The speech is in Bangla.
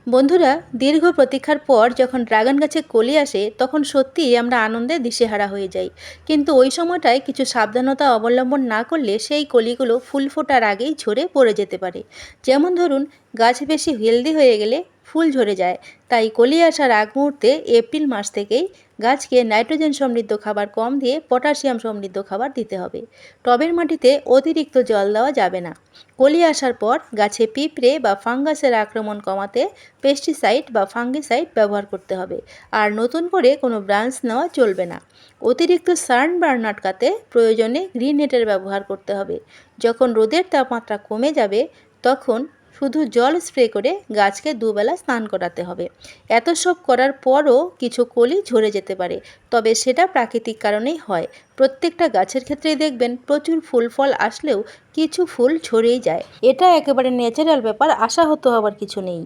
বন্ধুরা, দীর্ঘ প্রতীক্ষার পর যখন ড্রাগন গাছে কলি আসে তখন সত্যিই আমরা আনন্দে দিশেহারা হয়ে যাই। কিন্তু ওই সময়টায় কিছু সাবধানতা অবলম্বন না করলে সেই কলিগুলো ফুল ফোটার আগেই ঝরে পড়ে যেতে পারে। যেমন ধরুন, গাছ বেশি হেলদি হয়ে গেলে ফুল ঝরে যায়। তাই কলি আসার আগ মুহূর্তে এপ্রিল মাস থেকেই গাছকে নাইট্রোজেন সমৃদ্ধ খাবার কম দিয়ে পটাশিয়াম সমৃদ্ধ খাবার দিতে হবে। টবের মাটিতে অতিরিক্ত জল দেওয়া যাবে না। কলি আসার পর গাছে পিঁপড়ে বা ফাঙ্গাসের আক্রমণ কমাতে পেস্টিসাইড বা ফাঙ্গিসাইড ব্যবহার করতে হবে। আর নতুন করে কোনো ব্রাঞ্চ নেওয়া চলবে না। অতিরিক্ত সানবার্ন আটকাতে প্রয়োজনে গ্রিন নেটের ব্যবহার করতে হবে। যখন রোদের তাপমাত্রা কমে যাবে তখন শুধু জল স্প্রে করে গাছকে দুবেলা স্নান করাতে হবে। এত সব করার পরও কিছু কলি ঝরে যেতে পারে, তবে সেটা প্রাকৃতিক কারণেই হয়। প্রত্যেকটা গাছের ক্ষেত্রেই দেখবেন প্রচুর ফুল ফল আসলেও কিছু ফুল ঝরেই যায়। এটা একেবারে ন্যাচারাল ব্যাপার, আশাহত হওয়ার কিছু নেই।